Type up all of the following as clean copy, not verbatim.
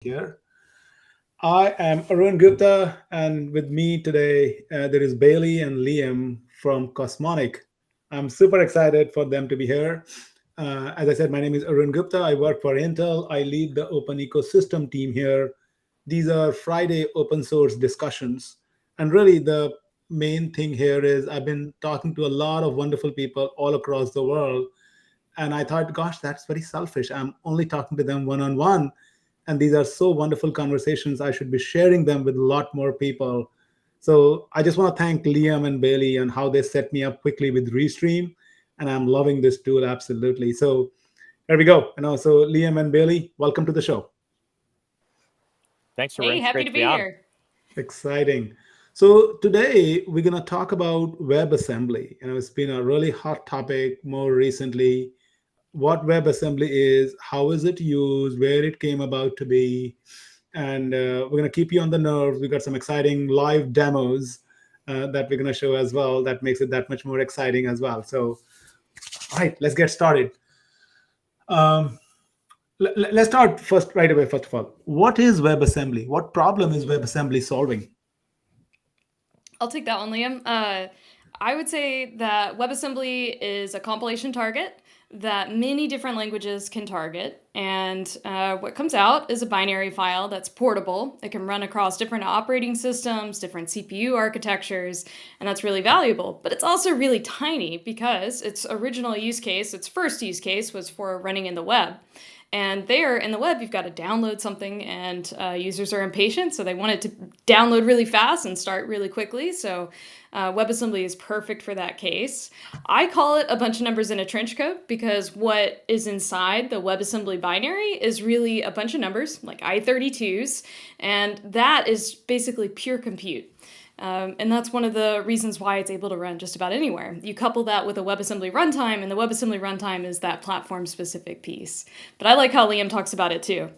here. I am Arun Gupta, and with me today there is Bailey and Liam from Cosmonic. I'm super excited for them to be here. As I said, my name is Arun Gupta. I work for Intel. I lead the open ecosystem team here. These are Friday open source discussions. And really, the main thing here is I've been talking to a lot of wonderful people all across the world, and I thought, gosh, that's very selfish. I'm only talking to them one on one. And these are so wonderful conversations. I should be sharing them with a lot more people. So I just want to thank Liam and Bailey and how they set me up quickly with Restream. And I'm loving this tool absolutely. So there we go. So Liam and Bailey, welcome to the show. Thanks, Hey, Arun. happy Great to to be be on. here. Exciting. So today we're going to talk about WebAssembly. It's been a really hot topic more recently. What WebAssembly is, how is it used, where it came about to be, and we're going to keep you on the nerves. We got some exciting live demos that we're going to show as well. That makes it that much more exciting as well. So, all right, let's get started. Um, let's start first right away. First of all, what is WebAssembly? What problem is WebAssembly solving? I'll take that one, Liam. I would say that WebAssembly is a compilation target that many different languages can target. And what comes out is a binary file that's portable. It can run across different operating systems, different CPU architectures, and that's really valuable. But it's also really tiny because its original use case, its first use case, was for running in the web. And there in the web, you've got to download something, and users are impatient, so they want it to download really fast and start really quickly. So WebAssembly is perfect for that case. I call it a bunch of numbers in a trench coat because what is inside the WebAssembly binary is really a bunch of numbers, like I32s, and that is basically pure compute. And that's one of the reasons why it's able to run just about anywhere. You couple that with a WebAssembly runtime, and the WebAssembly runtime is that platform-specific piece. But I like how Liam talks about it too.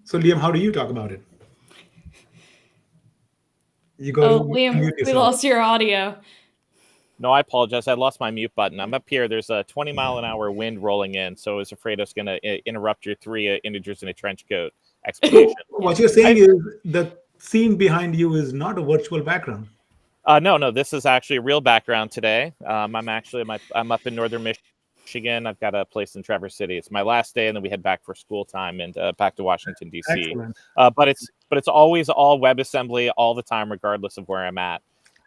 So, Liam, how do you talk about it? You got Oh, to Liam, mute we yourself. lost your audio. No, I apologize. I lost my mute button. I'm up here. There's a 20-mile-an-hour wind rolling in, so I was afraid I was going to interrupt your three integers in a trench coat explanation. What you're saying I is the scene behind you is not a virtual background. no, this is actually a real background today. I'm up in northern Michigan. I've got a place in Traverse City. It's my last day, and then we head back for school time and back to Washington D.C. Excellent. But it's always all WebAssembly all the time, regardless of where I'm at.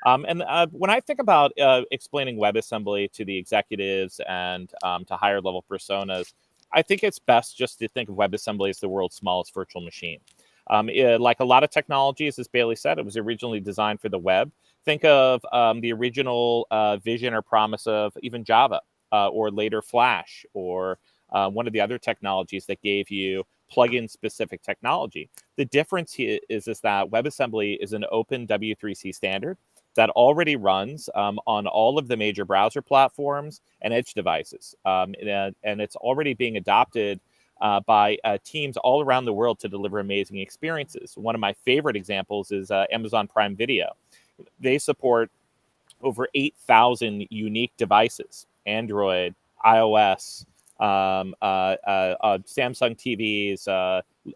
And when I think about explaining WebAssembly to the executives and to higher level personas, I think it's best just to think of WebAssembly as the world's smallest virtual machine. Like a lot of technologies, as Bailey said, it was originally designed for the web. Think of the original vision or promise of even Java or later Flash or one of the other technologies that gave you plugin specific technology. The difference here is that WebAssembly is an open W3C standard that already runs on all of the major browser platforms and edge devices. And it's already being adopted by teams all around the world to deliver amazing experiences. One of my favorite examples is Amazon Prime Video. They support over 8,000 unique devices, Android, iOS, Samsung TVs,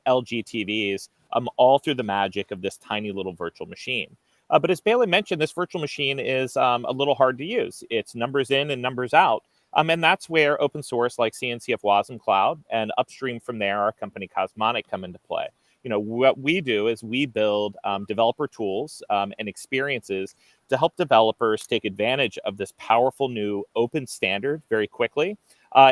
LG TVs, all through the magic of this tiny little virtual machine. But as Bailey mentioned, this virtual machine is a little hard to use. It's numbers in and numbers out. And that's where open source like CNCF WASM Cloud and upstream from there, our company Cosmonic come into play. What we do is we build developer tools and experiences to help developers take advantage of this powerful new open standard very quickly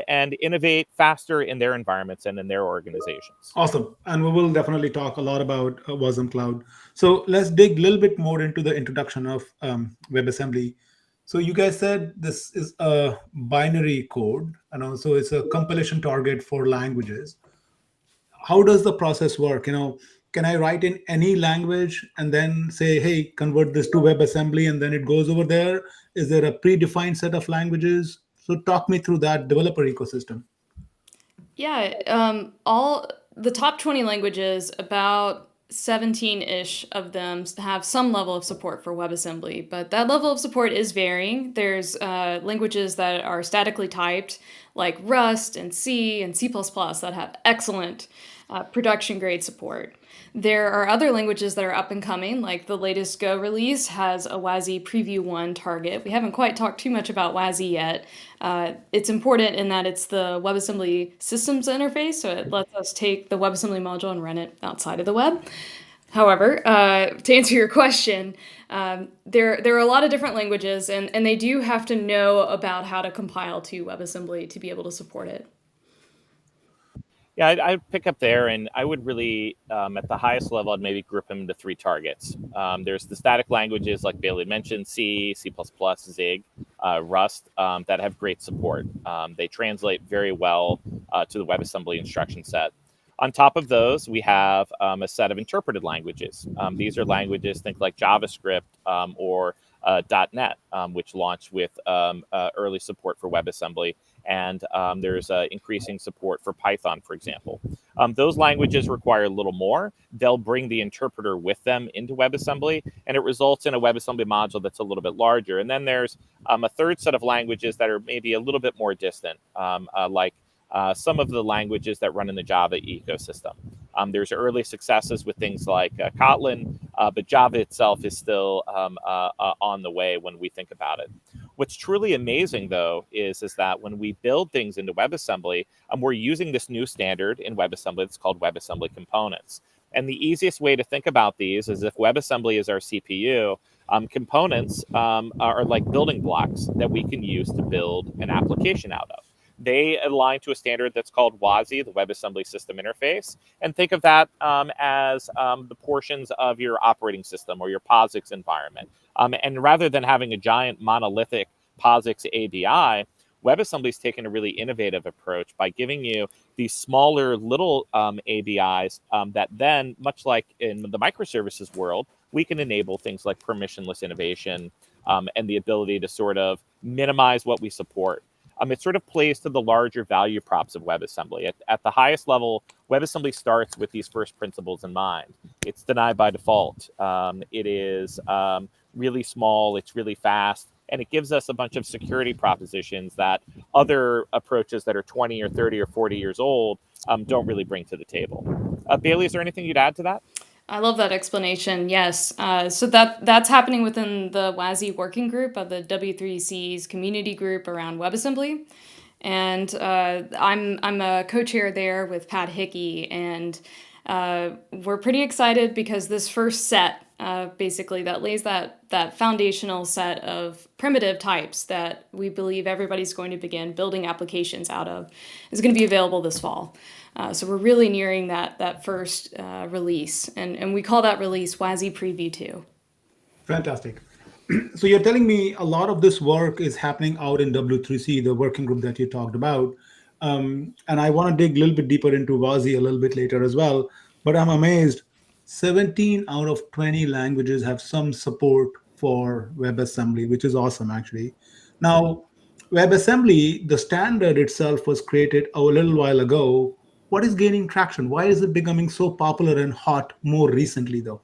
and innovate faster in their environments and in their organizations. Awesome. And we will definitely talk a lot about WASM Cloud. So let's dig a little bit more into the introduction of WebAssembly. So you guys said this is a binary code, and also it's a compilation target for languages. How does the process work? Can I write in any language and then say, hey, convert this to WebAssembly, and then it goes over there? Is there a predefined set of languages? So talk me through that developer ecosystem. Yeah, all the top 20 languages, about 17-ish of them have some level of support for WebAssembly, but that level of support is varying. There's languages that are statically typed, like Rust and C and C++ that have excellent production grade support. There are other languages that are up and coming, like the latest Go release has a WASI Preview 1 target. We haven't quite talked too much about WASI yet. It's important in that it's the WebAssembly systems interface, so it lets us take the WebAssembly module and run it outside of the web. However, to answer your question, there are a lot of different languages, and they do have to know about how to compile to WebAssembly to be able to support it. Yeah, I'd pick up there, and I would really, at the highest level, I'd maybe group them into three targets. There's the static languages, like Bailey mentioned, C, C++, Zig, Rust, that have great support. They translate very well to the WebAssembly instruction set. On top of those, we have a set of interpreted languages. These are languages, think like JavaScript or .NET, which launched with early support for WebAssembly, and there's increasing support for Python, for example. Those languages require a little more. They'll bring the interpreter with them into WebAssembly, and it results in a WebAssembly module that's a little bit larger. And then there's a third set of languages that are maybe a little bit more distant, like some of the languages that run in the Java ecosystem. There's early successes with things like Kotlin, but Java itself is still on the way when we think about it. What's truly amazing, though, is that when we build things into WebAssembly, we're using this new standard in WebAssembly that's called WebAssembly components. And the easiest way to think about these is if WebAssembly is our CPU, components are like building blocks that we can use to build an application out of. They align to a standard that's called WASI, the WebAssembly System Interface, and think of that as the portions of your operating system or your POSIX environment. And rather than having a giant monolithic POSIX ABI, WebAssembly's taken a really innovative approach by giving you these smaller little ABIs that then, much like in the microservices world, we can enable things like permissionless innovation and the ability to sort of minimize what we support. It sort of plays to the larger value props of WebAssembly. At the highest level, WebAssembly starts with these first principles in mind. It's deny by default. It is really small. It's really fast. And it gives us a bunch of security propositions that other approaches that are 20 or 30 or 40 years old don't really bring to the table. Bailey, is there anything you'd add to that? I love that explanation. Yes, so that's happening within the WASI working group of the W3C's community group around WebAssembly, and I'm a co-chair there with Pat Hickey, and we're pretty excited because this first set, basically, that lays that foundational set of primitive types that we believe everybody's going to begin building applications out of, is going to be available this fall. So we're really nearing that first release, and we call that release WASI Preview 2. Fantastic. So you're telling me a lot of this work is happening out in W3C, the working group that you talked about. And I want to dig a little bit deeper into WASI a little bit later as well. But I'm amazed 17 out of 20 languages have some support for WebAssembly, which is awesome, actually. Now, WebAssembly, the standard itself was created a little while ago. What is gaining traction? Why is it becoming so popular and hot more recently, though?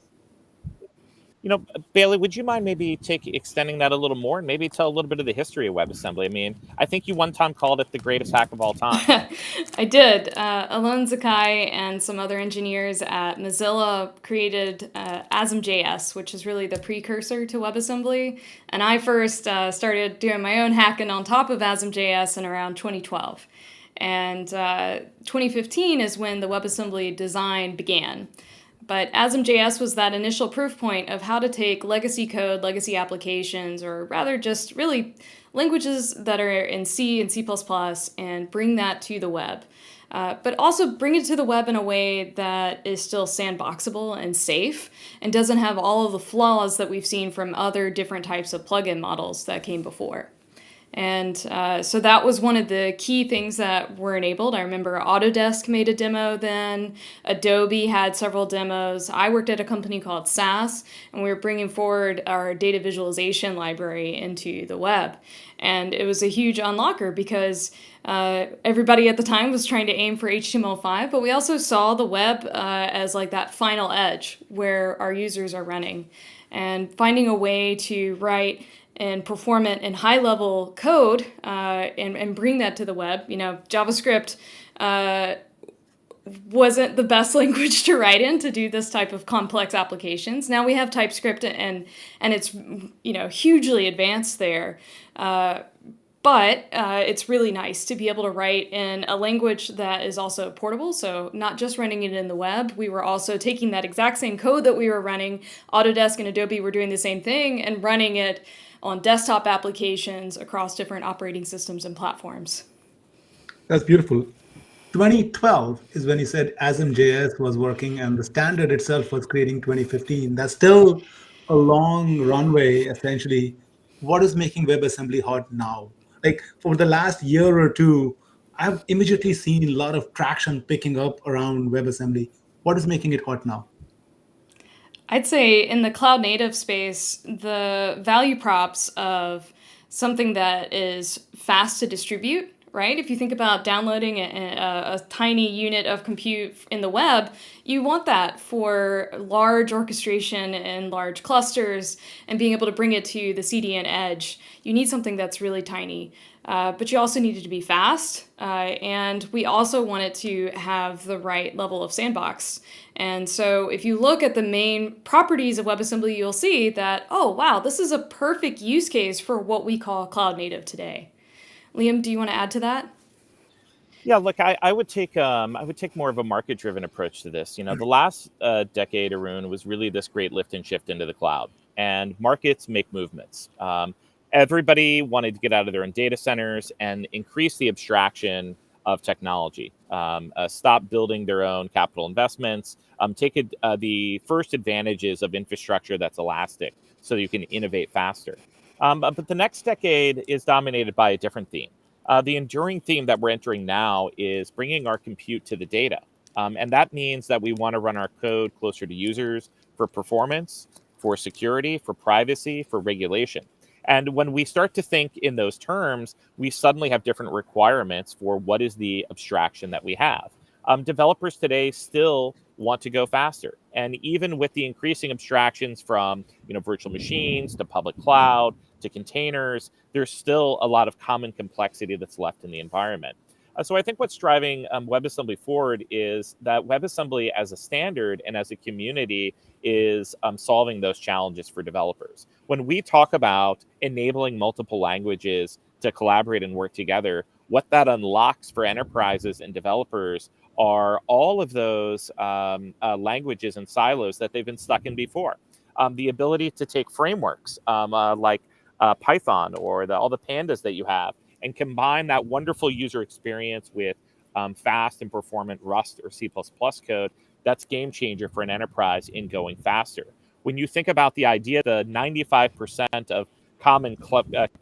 Bailey, would you mind maybe extending that a little more and maybe tell a little bit of the history of WebAssembly? I mean, I think you one time called it the greatest hack of all time. I did. Alon Zakai and some other engineers at Mozilla created ASM.js, which is really the precursor to WebAssembly. And I first started doing my own hacking on top of ASM.js in around 2012. And 2015 is when the WebAssembly design began. But ASM.js was that initial proof point of how to take legacy code, legacy applications, or rather just really languages that are in C and C++, and bring that to the web. But also bring it to the web in a way that is still sandboxable and safe and doesn't have all of the flaws that we've seen from other different types of plugin models that came before. And so that was one of the key things that were enabled. I remember Autodesk made a demo then. Adobe had several demos. I worked at a company called SAS, and we were bringing forward our data visualization library into the web. And it was a huge unlocker because everybody at the time was trying to aim for HTML5, but we also saw the web as like that final edge where our users are running. And finding a way to write and performant and high level code and bring that to the web. You know, JavaScript wasn't the best language to write in to do this type of complex applications. Now we have TypeScript and it's, you know, hugely advanced there. But it's really nice to be able to write in a language that is also portable. So not just running it in the web, we were also taking that exact same code that we were running. Autodesk and Adobe were doing the same thing and running it on desktop applications across different operating systems and platforms. That's beautiful. 2012 is when you said ASM.js was working and the standard itself was creating 2015. That's still a long runway, essentially. What is making WebAssembly hot now? Like for the last year or two, I've immediately seen a lot of traction picking up around WebAssembly. What is making it hot now? I'd say in the cloud native space, the value props of something that is fast to distribute, right? If you think about downloading a tiny unit of compute in the web, you want that for large orchestration and large clusters and being able to bring it to the CDN edge. You need something that's really tiny. But you also need it to be fast, and we also want it to have the right level of sandbox. And so if you look at the main properties of WebAssembly, you'll see that, oh, wow, this is a perfect use case for what we call cloud native today. Liam, do you want to add to that? Yeah, look, I would take more of a market driven approach to this. You know, the last decade, Arun, was really this great lift and shift into the cloud, and markets make movements. Everybody wanted to get out of their own data centers and increase the abstraction of technology. Stop building their own capital investments. The first advantages of infrastructure that's elastic, so you can innovate faster. But the next decade is dominated by a different theme. The enduring theme that we're entering now is bringing our compute to the data. And that means that we want to run our code closer to users for performance, for security, for privacy, for regulation. And when we start to think in those terms, we suddenly have different requirements for what is the abstraction that we have. Developers today still want to go faster. And even with the increasing abstractions from virtual machines to public cloud to containers, there's still a lot of common complexity that's left in the environment. So I think what's driving WebAssembly forward is that WebAssembly as a standard and as a community is solving those challenges for developers. When we talk about enabling multiple languages to collaborate and work together, what that unlocks for enterprises and developers are all of those languages and silos that they've been stuck in before. The ability to take frameworks like Python or all the pandas that you have and combine that wonderful user experience with fast and performant Rust or C++ code, that's game changer for an enterprise in going faster. When you think about the idea, the 95% of common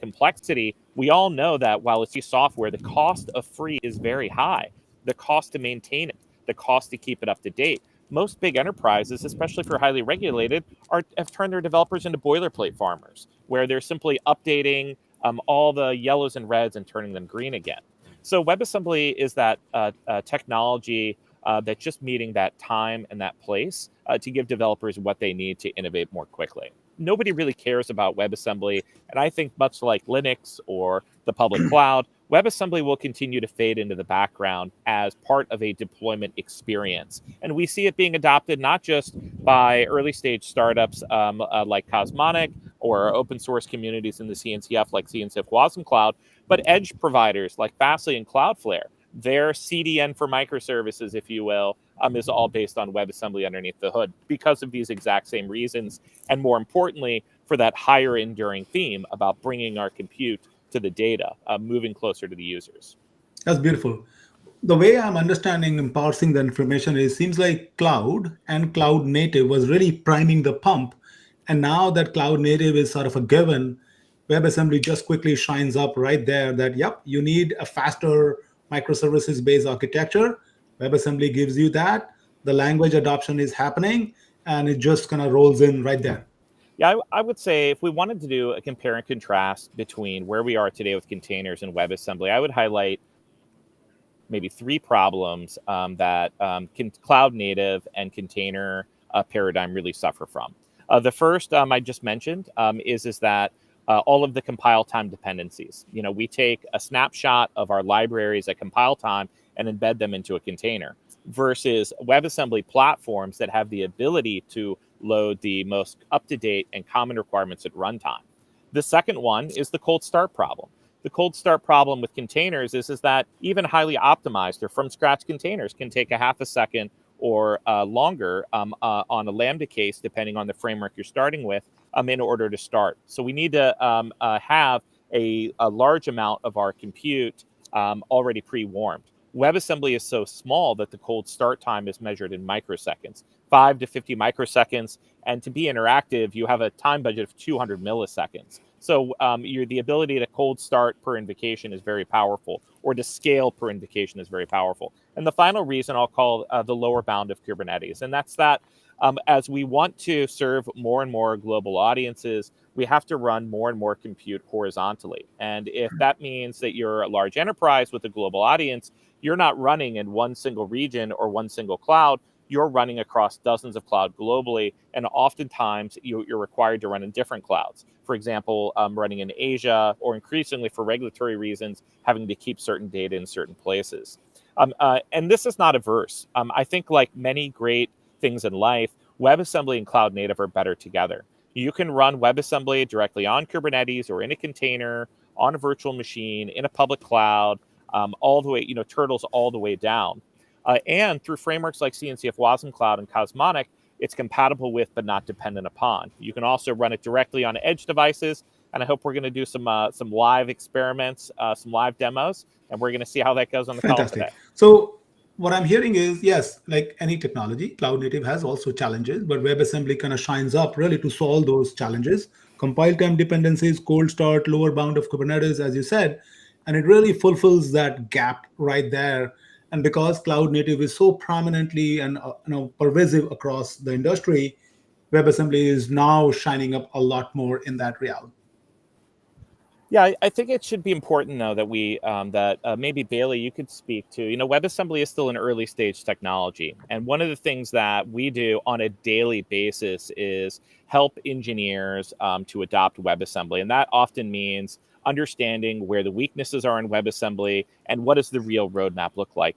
complexity, we all know that while it's software, the cost of free is very high. The cost to maintain it, the cost to keep it up to date. Most big enterprises, especially for highly regulated, have turned their developers into boilerplate farmers, where they're simply updating all the yellows and reds and turning them green again. So WebAssembly is that technology that's just meeting that time and that place to give developers what they need to innovate more quickly. Nobody really cares about WebAssembly, and I think much like Linux or the public cloud, WebAssembly will continue to fade into the background as part of a deployment experience. And we see it being adopted not just by early stage startups like Cosmonic or open source communities in the CNCF like CNCF Wasm Cloud, but edge providers like Fastly and Cloudflare. Their CDN for microservices, if you will, is all based on WebAssembly underneath the hood because of these exact same reasons. And more importantly, for that higher enduring theme about bringing our compute to the data, moving closer to the users. That's beautiful. The way I'm understanding and parsing the information is seems like cloud and cloud native was really priming the pump. And now that cloud native is sort of a given, WebAssembly just quickly shines up right there that, yep, you need a faster microservices based architecture. WebAssembly gives you that. The language adoption is happening and it just kind of rolls in right there. Yeah, I would say if we wanted to do a compare and contrast between where we are today with containers and WebAssembly, I would highlight maybe three problems that cloud native and container paradigm really suffer from. The first I just mentioned is that all of the compile time dependencies. We take a snapshot of our libraries at compile time and embed them into a container, versus WebAssembly platforms that have the ability to load the most up-to-date and common requirements at runtime. The second one is the cold start problem. The cold start problem with containers is that even highly optimized or from scratch containers can take a half a second or longer on a Lambda case, depending on the framework you're starting with, in order to start. So we need to have a large amount of our compute already pre-warmed. WebAssembly is so small that the cold start time is measured in microseconds, 5 to 50 microseconds. And to be interactive, you have a time budget of 200 milliseconds. So the ability to cold start per invocation is very powerful, or to scale per invocation is very powerful. And the final reason I'll call the lower bound of Kubernetes, and that's that as we want to serve more and more global audiences, we have to run more and more compute horizontally. And if that means that you're a large enterprise with a global audience, you're not running in one single region or one single cloud. You're running across dozens of clouds globally, and oftentimes you're required to run in different clouds. For example, running in Asia, or increasingly for regulatory reasons, having to keep certain data in certain places. And this is not averse. I think, like many great things in life, WebAssembly and Cloud Native are better together. You can run WebAssembly directly on Kubernetes or in a container, on a virtual machine, in a public cloud, all the way, turtles all the way down. And through frameworks like CNCF Wasm Cloud and Cosmonic, it's compatible with but not dependent upon. You can also run it directly on edge devices, and I hope we're going to do some live experiments, some live demos, and we're going to see how that goes on the call today. Fantastic. So what I'm hearing is, yes, like any technology, cloud native has also challenges, but WebAssembly kind of shines up really to solve those challenges. Compile time dependencies, cold start, lower bound of Kubernetes, as you said, and it really fulfills that gap right there. And because cloud native is so prominently and pervasive across the industry, WebAssembly is now shining up a lot more in that realm. Yeah, I think it should be important, though, that maybe Bailey, you could speak to. WebAssembly is still an early stage technology, and one of the things that we do on a daily basis is help engineers to adopt WebAssembly, and that often means understanding where the weaknesses are in WebAssembly and what does the real roadmap look like.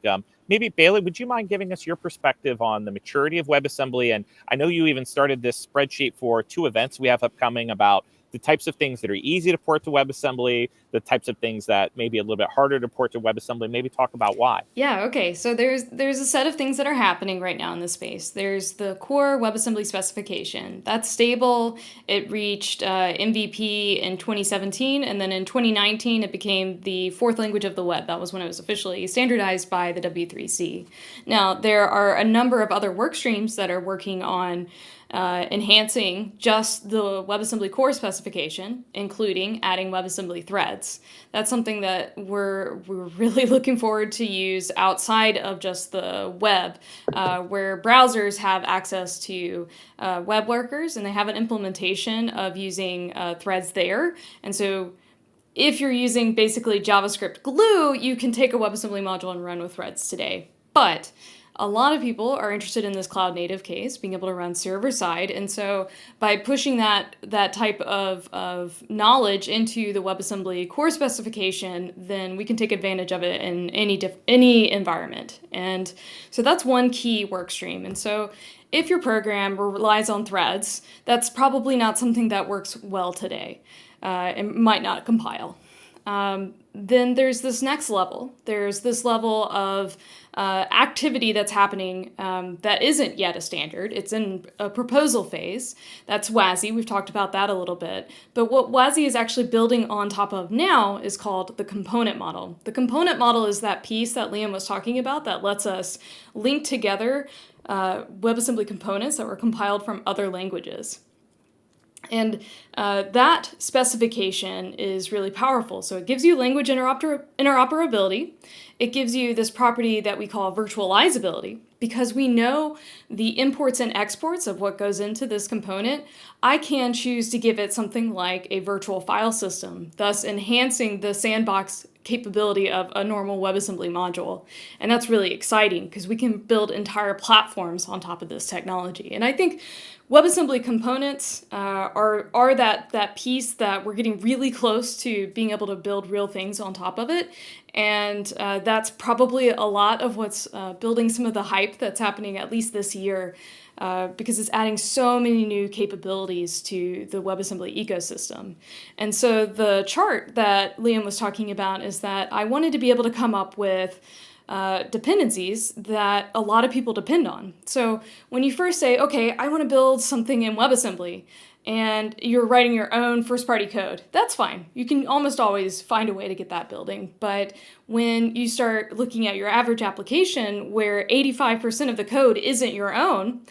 Maybe Bailey, would you mind giving us your perspective on the maturity of WebAssembly? And I know you even started this spreadsheet for 2 events we have upcoming about the types of things that are easy to port to WebAssembly, the types of things that may be a little bit harder to port to WebAssembly. Maybe talk about why. Yeah, okay. So there's a set of things that are happening right now in this space. There's the core WebAssembly specification. That's stable. It reached MVP in 2017, and then in 2019 it became the 4th language of the web. That was when it was officially standardized by the W3C. Now, there are a number of other work streams that are working on enhancing just the WebAssembly core specification, including adding WebAssembly threads. That's something that we're really looking forward to use outside of just the web, where browsers have access to web workers and they have an implementation of using threads there. And so if you're using basically JavaScript glue, you can take a WebAssembly module and run with threads today. But a lot of people are interested in this cloud native case, being able to run server side. And so by pushing that type of knowledge into the WebAssembly core specification, then we can take advantage of it in any environment. And so that's one key work stream. And so if your program relies on threads, that's probably not something that works well today. It might not compile. Then there's this next level. There's this level of activity that's happening that isn't yet a standard. It's in a proposal phase. That's WASI. We've talked about that a little bit. But what WASI is actually building on top of now is called the component model. The component model is that piece that Liam was talking about that lets us link together WebAssembly components that were compiled from other languages. And that specification is really powerful. So it gives you language interoperability. It gives you this property that we call virtualizability. Because we know the imports and exports of what goes into this component, I can choose to give it something like a virtual file system, thus enhancing the sandbox capability of a normal WebAssembly module. And that's really exciting because we can build entire platforms on top of this technology. And I think WebAssembly components are that piece that we're getting really close to being able to build real things on top of it. And that's probably a lot of what's building some of the hype that's happening, at least this year, because it's adding so many new capabilities to the WebAssembly ecosystem. And so the chart that Liam was talking about is that I wanted to be able to come up with dependencies that a lot of people depend on. So when you first say, okay, I want to build something in WebAssembly, and you're writing your own first-party code, that's fine. You can almost always find a way to get that building. But when you start looking at your average application where 85% of the code isn't your own,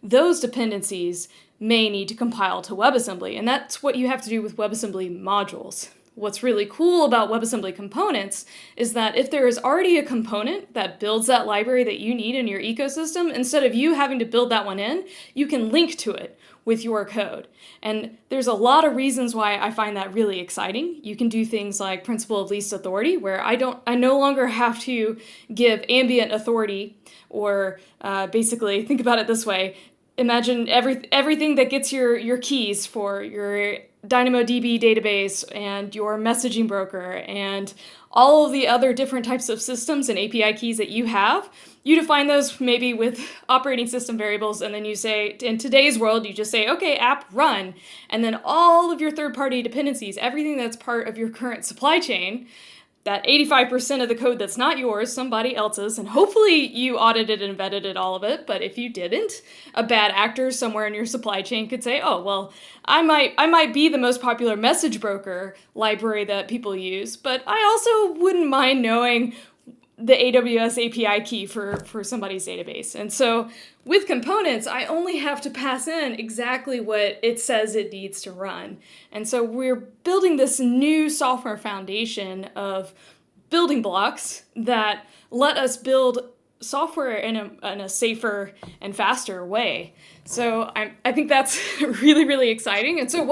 those dependencies may need to compile to WebAssembly. And that's what you have to do with WebAssembly modules. What's really cool about WebAssembly components is that if there is already a component that builds that library that you need in your ecosystem, instead of you having to build that one in, you can link to it with your code. And there's a lot of reasons why I find that really exciting. You can do things like principle of least authority, where I no longer have to give ambient authority, or basically think about it this way. Imagine everything that gets your keys for your DynamoDB database and your messaging broker and all of the other different types of systems and API keys that you have. You define those maybe with operating system variables, and then you say, in today's world, you just say, okay, app run, and then all of your third-party dependencies, everything that's part of your current supply chain, that 85% of the code that's not yours, somebody else's, and hopefully you audited and vetted all of it, but if you didn't, a bad actor somewhere in your supply chain could say, oh, well, I might be the most popular message broker library that people use, but I also wouldn't mind knowing the AWS API key for somebody's database. And so with components, I only have to pass in exactly what it says it needs to run. And so we're building this new software foundation of building blocks that let us build software in a safer and faster way. So I think that's really, really exciting. And so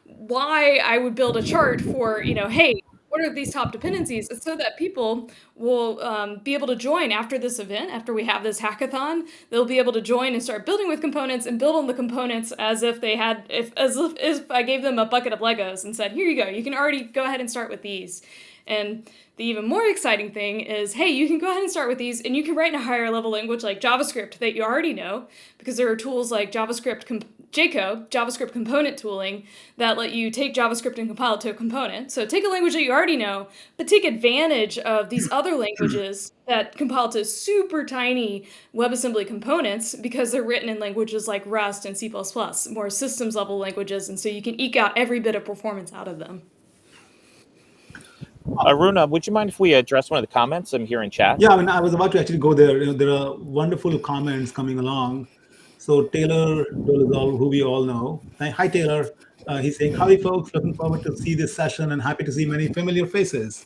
why I would build a chart for, hey, what are these top dependencies? It's so that people will be able to join after this event, after we have this hackathon. They'll be able to join and start building with components and build on the components as if if I gave them a bucket of Legos and said, here you go, you can already go ahead and start with these. And the even more exciting thing is, hey, you can go ahead and start with these, and you can write in a higher level language like JavaScript that you already know, because there are tools like JCO, JavaScript component tooling, that let you take JavaScript and compile it to a component. So take a language that you already know, but take advantage of these other languages that compile to super tiny WebAssembly components because they're written in languages like Rust and C++, more systems level languages, and so you can eke out every bit of performance out of them. Aruna, would you mind if we address one of the comments I'm here in chat? Yeah, I mean, I was about to actually go there. There are wonderful comments coming along. So Taylor Dolezal, who we all know. Hi, Taylor. He's saying, howdy, folks. Looking forward to see this session and happy to see many familiar faces.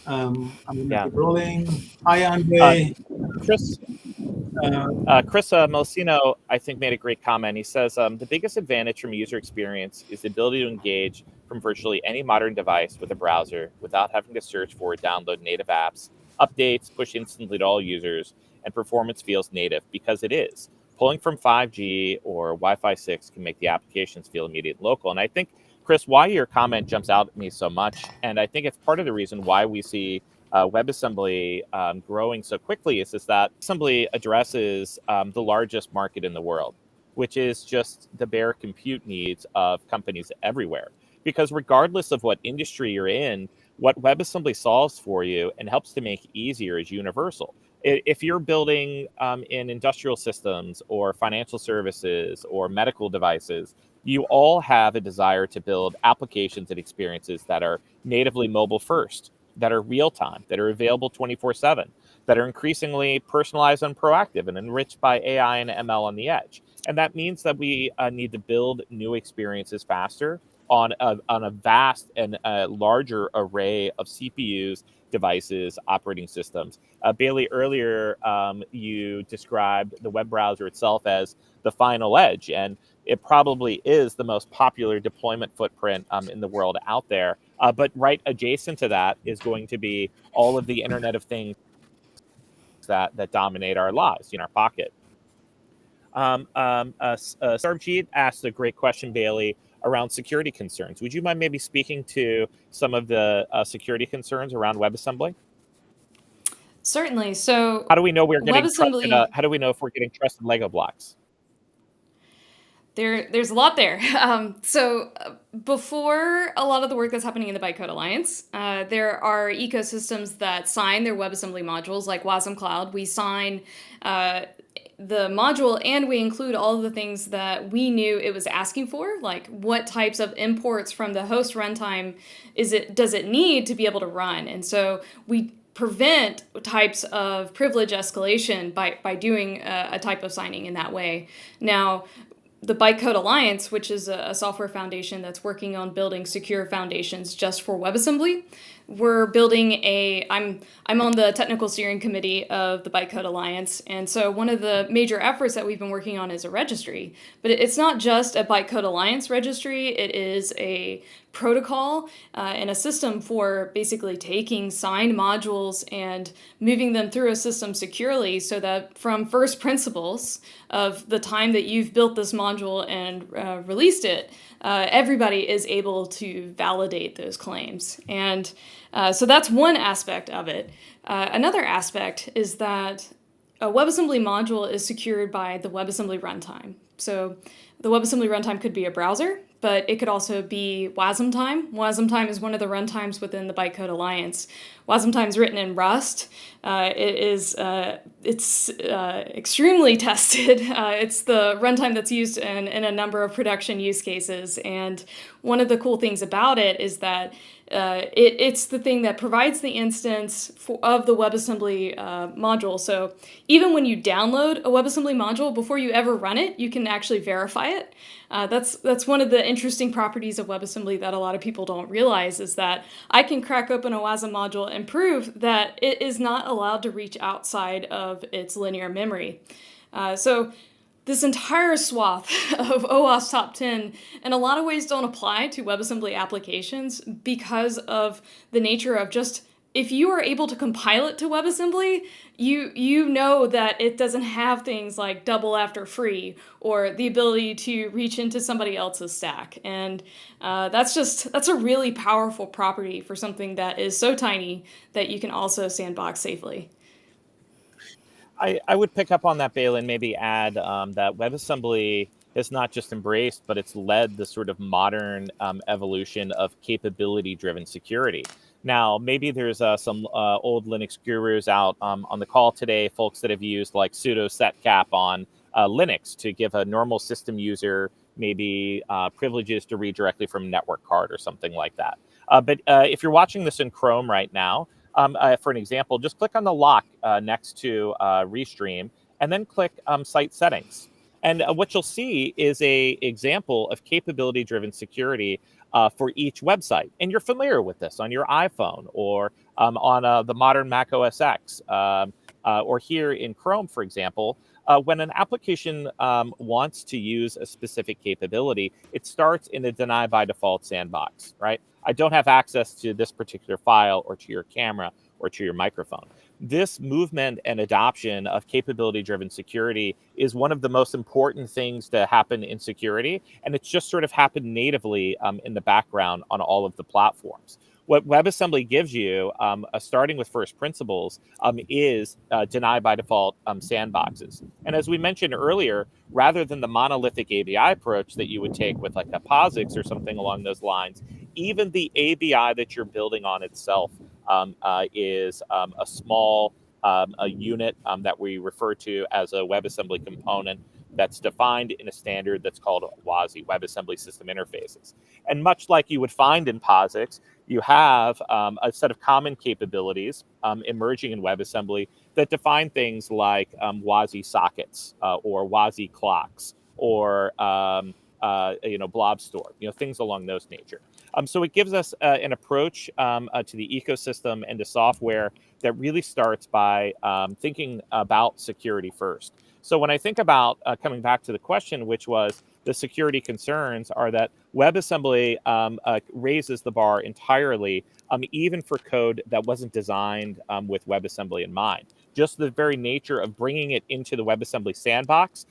I'm going to keep rolling. Hi, Andre. Chris Mosino, I think, made a great comment. He says, the biggest advantage from user experience is the ability to engage from virtually any modern device with a browser without having to search for or download native apps, updates, push instantly to all users, and performance feels native because it is. Pulling from 5G or Wi-Fi 6 can make the applications feel immediate and local. And I think, Chris, why your comment jumps out at me so much, and I think it's part of the reason why we see WebAssembly growing so quickly is that Assembly addresses the largest market in the world, which is just the bare compute needs of companies everywhere. Because regardless of what industry you're in, what WebAssembly solves for you and helps to make easier is universal. If you're building in industrial systems or financial services or medical devices, you all have a desire to build applications and experiences that are natively mobile first, that are real time, that are available 24/7, that are increasingly personalized and proactive and enriched by AI and ML on the edge. And that means that we need to build new experiences faster on a vast and larger array of CPUs, devices, operating systems. Bailey, earlier you described the web browser itself as the final edge, and it probably is the most popular deployment footprint in the world out there. But right adjacent to that is going to be all of the Internet of Things that dominate our lives in our pocket. Sarvjeet asked a great question, Bailey, around security concerns. Would you mind maybe speaking to some of the security concerns around WebAssembly? Certainly. So How do we know we're getting trusted? WebAssembly, How do we know if we're getting trusted Lego blocks? there's a lot there. Before a lot of the work that's happening in the Bytecode Alliance, there are ecosystems that sign their WebAssembly modules, like Wasm Cloud. We sign the module and we include all of the things that we knew it was asking for, like what types of imports from the host runtime does it need to be able to run. And so we prevent types of privilege escalation by doing a type of signing in that way. Now, the Bytecode Alliance, which is a software foundation that's working on building secure foundations just for WebAssembly, we're building I'm on the technical steering committee of the Bytecode Alliance, and so one of the major efforts that we've been working on is a registry. But it's not just a Bytecode Alliance registry, it is a protocol and a system for basically taking signed modules and moving them through a system securely, so that from first principles of the time that you've built this module and released it, everybody is able to validate those claims. And so that's one aspect of it. Another aspect is that a WebAssembly module is secured by the WebAssembly runtime. So the WebAssembly runtime could be a browser, but it could also be WASM-time. WASM-time is one of the runtimes within the Bytecode Alliance. WASM-time is written in Rust. It's extremely tested. It's the runtime that's used in a number of production use cases. And one of the cool things about it is that it's the thing that provides the instance of the WebAssembly module. So even when you download a WebAssembly module, before you ever run it, you can actually verify it. That's one of the interesting properties of WebAssembly that a lot of people don't realize, is that I can crack open a WASM module and prove that it is not allowed to reach outside of its linear memory. So this entire swath of OWASP top 10 in a lot of ways don't apply to WebAssembly applications because of the nature of just, if you are able to compile it to WebAssembly, you know that it doesn't have things like double after free or the ability to reach into somebody else's stack. And that's a really powerful property for something that is so tiny that you can also sandbox safely. I would pick up on that, Bailey, and maybe add that WebAssembly has not just embraced, but it's led the sort of modern evolution of capability-driven security. Now, maybe there's some old Linux gurus out on the call today, folks that have used like sudo setcap on Linux to give a normal system user maybe privileges to read directly from a network card or something like that. But if you're watching this in Chrome right now, for an example, just click on the lock next to Restream and then click Site Settings. And what you'll see is a example of capability-driven security for each website. And you're familiar with this on your iPhone or on the modern Mac OS X or here in Chrome, for example. When an application wants to use a specific capability, it starts in a deny by default sandbox, right? I don't have access to this particular file or to your camera or to your microphone. This movement and adoption of capability-driven security is one of the most important things to happen in security, and it's just sort of happened natively in the background on all of the platforms. What WebAssembly gives you, starting with first principles, is deny by default sandboxes. And as we mentioned earlier, rather than the monolithic ABI approach that you would take with like a POSIX or something along those lines, even the ABI that you're building on itself is a small a unit that we refer to as a WebAssembly component that's defined in a standard that's called WASI, WebAssembly System Interfaces. And much like you would find in POSIX, you have a set of common capabilities emerging in WebAssembly that define things like WASI sockets or WASI clocks or blob store, things along those nature. So it gives us an approach to the ecosystem and to software that really starts by thinking about security first. So when I think about coming back to the question, which was, the security concerns are that WebAssembly raises the bar entirely, even for code that wasn't designed with WebAssembly in mind. Just the very nature of bringing it into the WebAssembly sandbox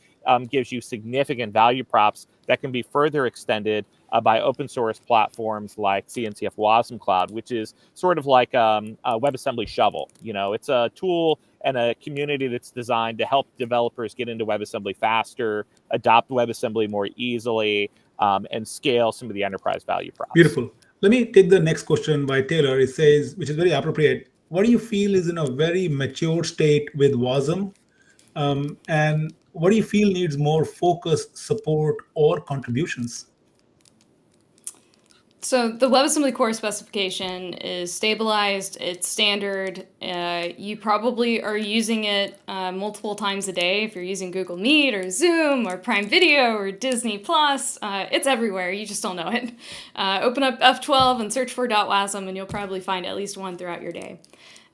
gives you significant value props that can be further extended by open source platforms like CNCF Wasm Cloud, which is sort of like a WebAssembly shovel. It's a tool and a community that's designed to help developers get into WebAssembly faster, adopt WebAssembly more easily, and scale some of the enterprise value props. Beautiful. Let me take the next question by Taylor. It says, which is very appropriate. What do you feel is in a very mature state with WASM? And what do you feel needs more focus, support, or contributions? So the WebAssembly core specification is stabilized. It's standard. You probably are using it multiple times a day if you're using Google Meet or Zoom or Prime Video or Disney Plus. It's everywhere. You just don't know it. Open up F12 and search for .wasm, and you'll probably find at least one throughout your day.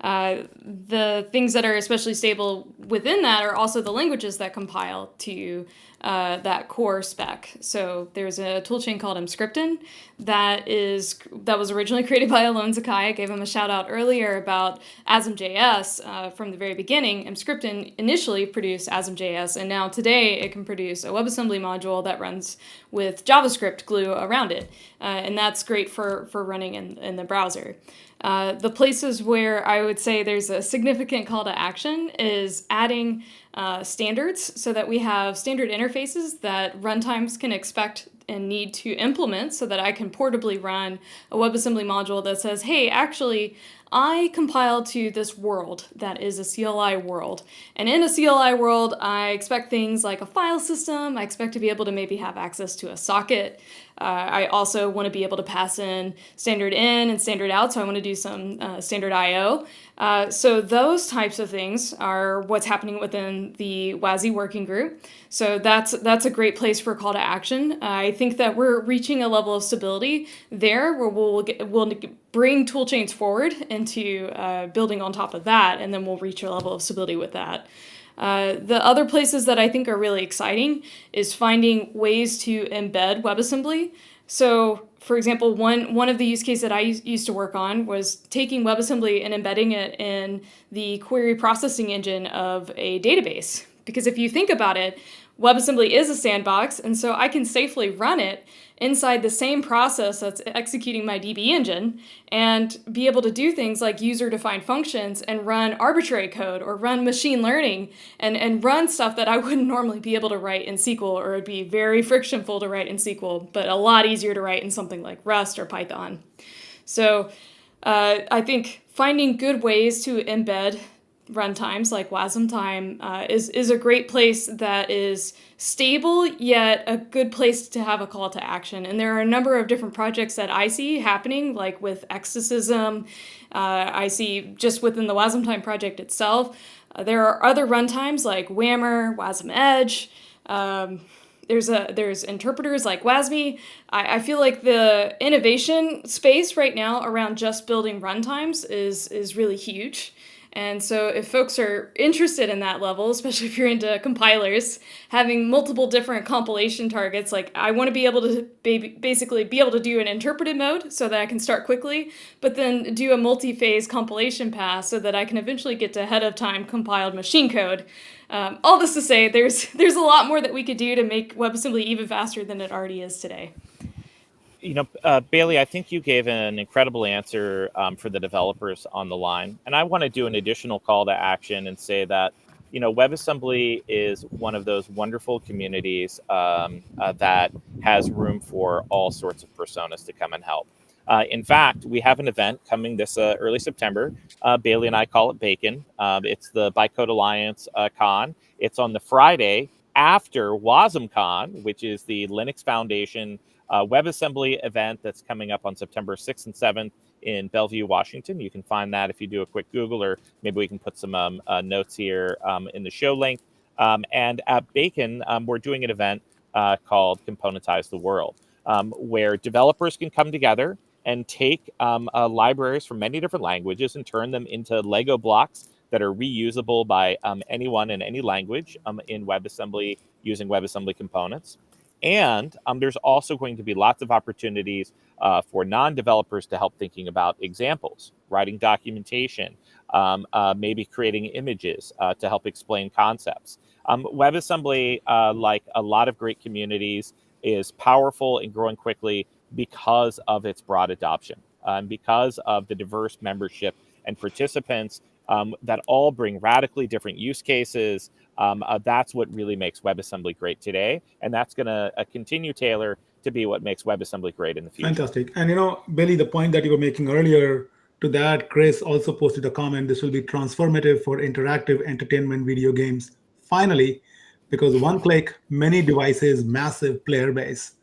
The things that are especially stable within that are also the languages that compile to that core spec. So there's a toolchain called Emscripten that was originally created by Alon Zakai. I gave him a shout out earlier about ASM.js. From the very beginning, Emscripten initially produced ASM.js, and now today it can produce a WebAssembly module that runs with JavaScript glue around it, and that's great for running in the browser. The places where I would say there's a significant call to action is adding standards so that we have standard interfaces that runtimes can expect and need to implement so that I can portably run a WebAssembly module that says, hey, actually, I compile to this world that is a CLI world. And in a CLI world, I expect things like a file system. I expect to be able to maybe have access to a socket. I also want to be able to pass in standard in and standard out, so I want to do some standard I/O. So those types of things are what's happening within the WASI working group. So that's a great place for a call to action. I think that we're reaching a level of stability there where we'll bring tool chains forward into building on top of that, and then we'll reach a level of stability with that. The other places that I think are really exciting is finding ways to embed WebAssembly. So, for example, one of the use cases that I used to work on was taking WebAssembly and embedding it in the query processing engine of a database. Because if you think about it, WebAssembly is a sandbox, and so I can safely run it inside the same process that's executing my DB engine and be able to do things like user-defined functions and run arbitrary code or run machine learning and run stuff that I wouldn't normally be able to write in SQL, or it'd be very frictionful to write in SQL, but a lot easier to write in something like Rust or Python. So I think finding good ways to embed runtimes like Wasm Time is a great place that is stable, yet a good place to have a call to action. And there are a number of different projects that I see happening, like with Exosism. I see just within the Wasm Time project itself. There are other runtimes like Whammer, Wasm Edge. There's interpreters like WASMI. I feel like the innovation space right now around just building runtimes is really huge. And so if folks are interested in that level, especially if you're into compilers, having multiple different compilation targets, like I want to be able to basically be able to do an interpreted mode so that I can start quickly, but then do a multi-phase compilation pass so that I can eventually get to ahead of time compiled machine code. All this to say, there's a lot more that we could do to make WebAssembly even faster than it already is today. Bailey, I think you gave an incredible answer for the developers on the line. And I want to do an additional call to action and say that, WebAssembly is one of those wonderful communities that has room for all sorts of personas to come and help. In fact, we have an event coming this early September. Bailey and I call it Bacon. It's the Bytecode Alliance Con. It's on the Friday after WasmCon, which is the Linux Foundation WebAssembly event that's coming up on September 6th and 7th in Bellevue, Washington. You can find that if you do a quick Google, or maybe we can put some notes here in the show link. And at Bacon, we're doing an event called Componentize the World, where developers can come together and take libraries from many different languages and turn them into Lego blocks that are reusable by anyone in any language in WebAssembly using WebAssembly components. And there's also going to be lots of opportunities for non-developers to help thinking about examples, writing documentation, maybe creating images to help explain concepts. WebAssembly, like a lot of great communities, is powerful and growing quickly because of its broad adoption, because of the diverse membership and participants that all bring radically different use cases. That's what really makes WebAssembly great today, and that's going to continue, Taylor, to be what makes WebAssembly great in the future. Fantastic. And Billy, the point that you were making earlier, to that, Chris also posted a comment. This will be transformative for interactive entertainment video games. Finally, because one click, many devices, massive player base.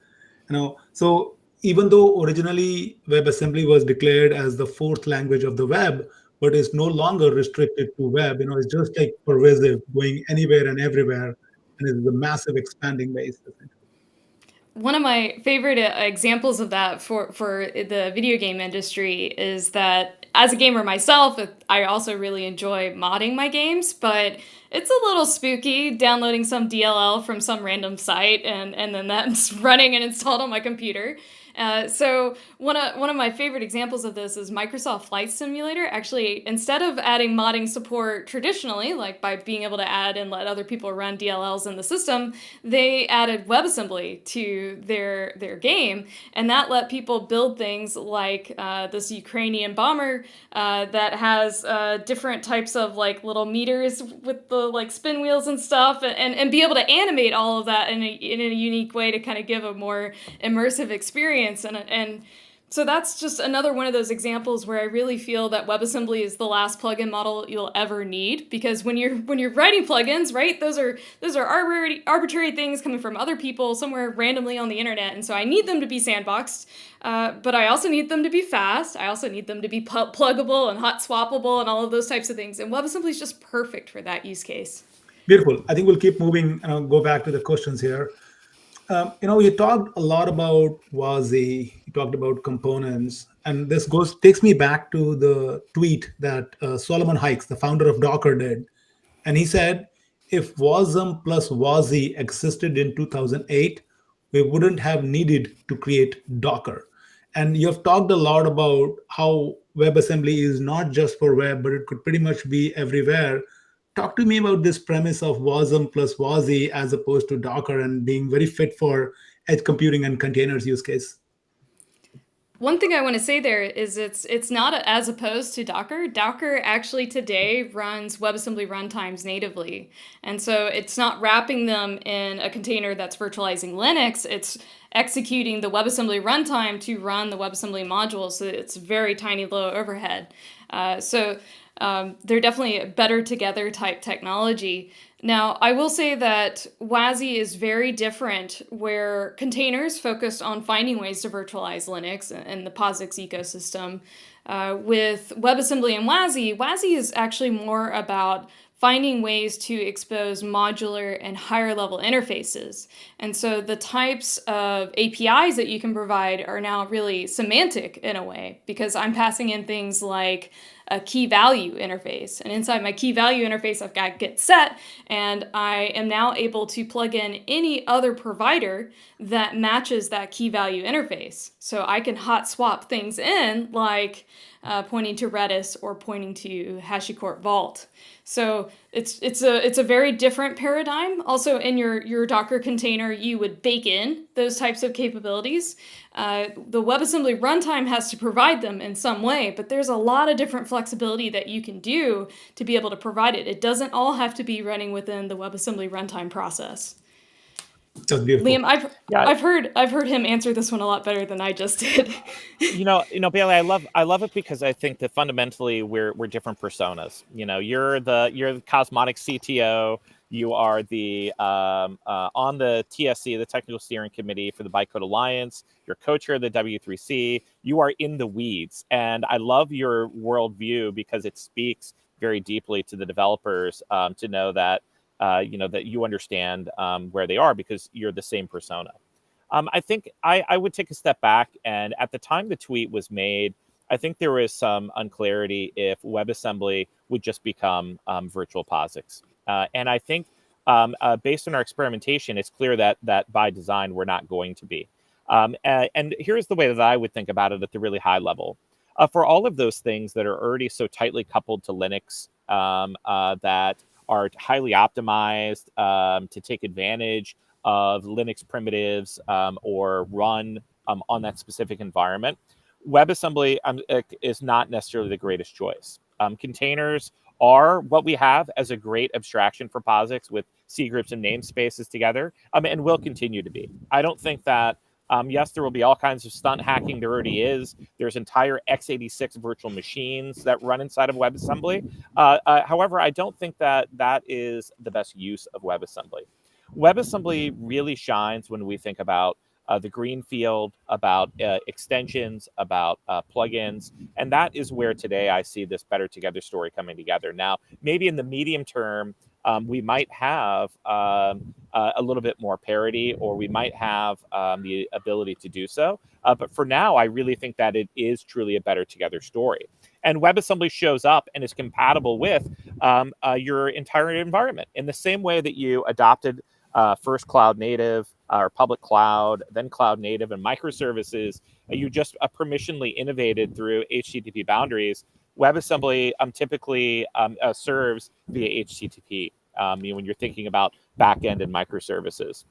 So even though originally WebAssembly was declared as the fourth language of the web, but is no longer restricted to web, it's just like pervasive, going anywhere and everywhere, and is a massive expanding base. One of my favorite examples of that for the video game industry is that as a gamer myself, I also really enjoy modding my games, but it's a little spooky downloading some DLL from some random site and then that's running and installed on my computer. So one of my favorite examples of this is Microsoft Flight Simulator. Actually, instead of adding modding support traditionally, like by being able to add and let other people run DLLs in the system, they added WebAssembly to their game, and that let people build things like this Ukrainian bomber that has different types of like little meters with the like spin wheels and stuff, and be able to animate all of that in a unique way to kind of give a more immersive experience. And so that's just another one of those examples where I really feel that WebAssembly is the last plugin model you'll ever need, because when you're writing plugins, right, those are arbitrary things coming from other people somewhere randomly on the internet, and so I need them to be sandboxed, but I also need them to be fast. I also need them to be pluggable and hot swappable and all of those types of things, and WebAssembly is just perfect for that use case. Beautiful. I think we'll keep moving and I'll go back to the questions here. You talked a lot about WASI, you talked about components, and this goes takes me back to the tweet that Solomon Hykes, the founder of Docker, did. And he said, if WASM plus WASI existed in 2008, we wouldn't have needed to create Docker. And you've talked a lot about how WebAssembly is not just for web, but it could pretty much be everywhere. Talk to me about this premise of WASM plus WASI as opposed to Docker and being very fit for edge computing and containers use case. One thing I want to say there is it's not as opposed to Docker. Docker actually today runs WebAssembly runtimes natively. And so it's not wrapping them in a container that's virtualizing Linux. It's executing the WebAssembly runtime to run the WebAssembly module. So it's very tiny, low overhead. They're definitely a better together type technology. Now, I will say that WASI is very different, where containers focused on finding ways to virtualize Linux and the POSIX ecosystem. With WebAssembly and WASI, WASI is actually more about finding ways to expose modular and higher level interfaces. And so the types of APIs that you can provide are now really semantic in a way, because I'm passing in things like a key value interface. And inside my key value interface, I've got get set, and I am now able to plug in any other provider that matches that key value interface. So I can hot swap things in, like pointing to Redis or pointing to HashiCorp Vault. So it's a very different paradigm. Also, in your Docker container, you would bake in those types of capabilities. The WebAssembly runtime has to provide them in some way, but there's a lot of different flexibility that you can do to be able to provide it. It doesn't all have to be running within the WebAssembly runtime process. Just beautiful. Liam, I've heard him answer this one a lot better than I just did. Bailey, I love it because I think that fundamentally we're different personas. You're the Cosmonic CTO. You are the on the TSC, the Technical Steering Committee for the Bytecode Alliance. You're co-chair of the W3C. You are in the weeds, and I love your worldview because it speaks very deeply to the developers to know that that you understand where they are because you're the same persona. I think I would take a step back, and at the time the tweet was made, I think there was some unclarity if WebAssembly would just become virtual POSIX. And I think based on our experimentation, it's clear that by design we're not going to be. And here's the way that I would think about it at the really high level. For all of those things that are already so tightly coupled to Linux, that are highly optimized to take advantage of Linux primitives or run on that specific environment, WebAssembly is not necessarily the greatest choice. Containers are what we have as a great abstraction for POSIX with C groups and namespaces together, and will continue to be. I don't think that, yes, there will be all kinds of stunt hacking. There already is. There's entire x86 virtual machines that run inside of WebAssembly. However, I don't think that that is the best use of WebAssembly. WebAssembly really shines when we think about the green field, about extensions, about plugins. And that is where today I see this better together story coming together. Now, maybe in the medium term, we might have a little bit more parity, or we might have the ability to do so. But for now, I really think that it is truly a better together story. And WebAssembly shows up and is compatible with your entire environment in the same way that you adopted first cloud native or public cloud, then cloud native and microservices. You just permissionally innovated through HTTP boundaries. WebAssembly typically serves via HTTP when you're thinking about backend and microservices.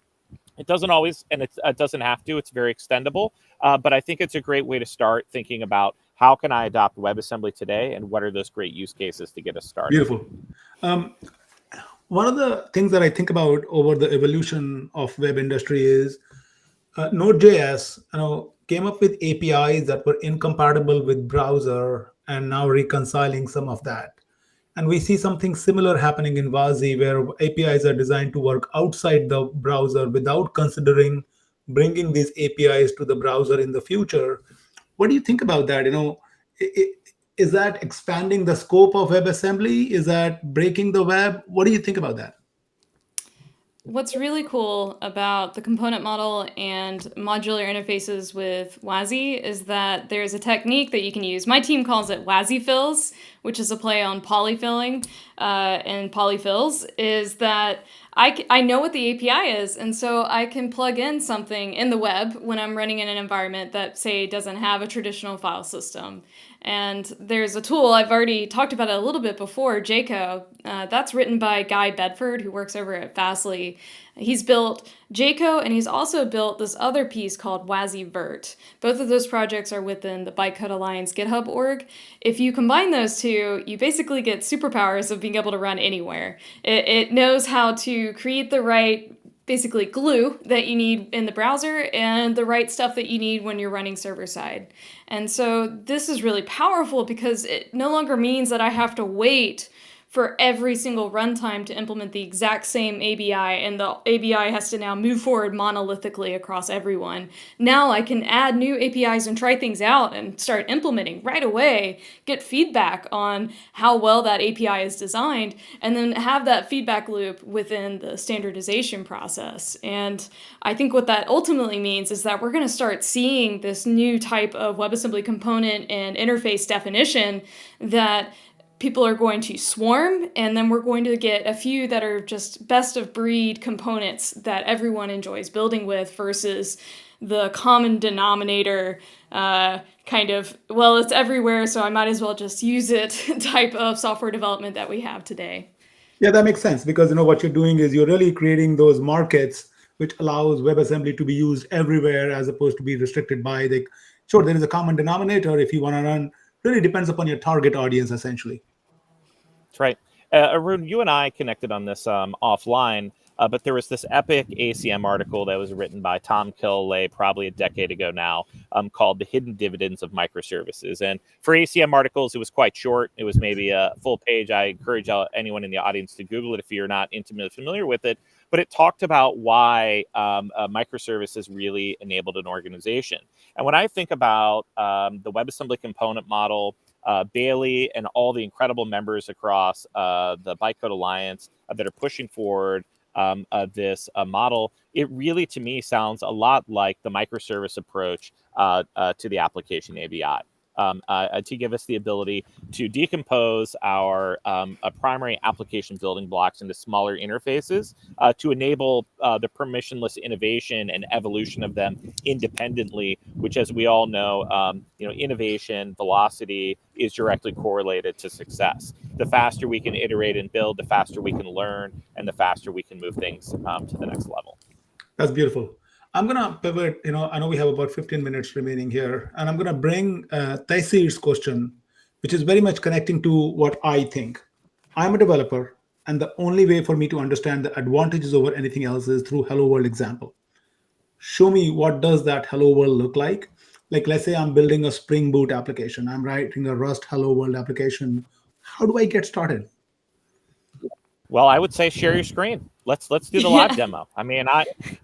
It doesn't always, and it doesn't have to. It's very extendable, but I think it's a great way to start thinking about how can I adopt WebAssembly today, and what are those great use cases to get us started. Beautiful. Um, One of the things that I think about over the evolution of web industry is Node.js, came up with APIs that were incompatible with browser, and now reconciling some of that. And we see something similar happening in Vazi, where APIs are designed to work outside the browser without considering bringing these APIs to the browser in the future. What do you think about that? Is that expanding the scope of WebAssembly? Is that breaking the web? What do you think about that? What's really cool about the component model and modular interfaces with WASI is that there's a technique that you can use. My team calls it WASI fills, which is a play on polyfilling. And polyfills is that I know what the API is, and so I can plug in something in the web when I'm running in an environment that, say, doesn't have a traditional file system. And there's a tool, I've already talked about it a little bit before, Jco. That's written by Guy Bedford, who works over at Fastly. He's built Jco, and he's also built this other piece called WASI-Vert. Both of those projects are within the Bytecode Alliance GitHub org. If you combine those two, you basically get superpowers of being able to run anywhere. It knows how to create the right basically glue that you need in the browser and the right stuff that you need when you're running server side. And so this is really powerful because it no longer means that I have to wait for every single runtime to implement the exact same ABI, and the ABI has to now move forward monolithically across everyone. Now I can add new APIs and try things out and start implementing right away, get feedback on how well that API is designed, and then have that feedback loop within the standardization process. And I think what that ultimately means is that we're going to start seeing this new type of WebAssembly component and interface definition that people are going to swarm, and then we're going to get a few that are just best of breed components that everyone enjoys building with versus the common denominator kind of, well, it's everywhere, so I might as well just use it type of software development that we have today. Yeah, that makes sense, because what you're doing is you're really creating those markets which allows WebAssembly to be used everywhere, as opposed to be restricted by the. Sure, there is a common denominator if you want to run. Really depends upon your target audience, essentially. That's right. Arun, you and I connected on this offline, but there was this epic ACM article that was written by Tom Killalay probably a decade ago now, called The Hidden Dividends of Microservices. And for ACM articles, it was quite short. It was maybe a full page. I encourage anyone in the audience to Google it if you're not intimately familiar with it. But it talked about why microservices really enabled an organization. And when I think about the WebAssembly component model, Bailey and all the incredible members across the Bytecode Alliance that are pushing forward this model, it really, to me, sounds a lot like the microservice approach to the application ABI. to give us the ability to decompose our primary application building blocks into smaller interfaces to enable the permissionless innovation and evolution of them independently, which, as we all know, innovation velocity is directly correlated to success. The faster we can iterate and build, the faster we can learn, and the faster we can move things to the next level. That's beautiful. I'm gonna pivot. I know we have about 15 minutes remaining here, and I'm gonna bring Taisir's question, which is very much connecting to what I think. I'm a developer, and the only way for me to understand the advantages over anything else is through Hello World example. Show me what does that Hello World look like. Like, let's say I'm building a Spring Boot application. I'm writing a Rust Hello World application. How do I get started? Well, I would say share your screen. Let's do the live demo. I mean,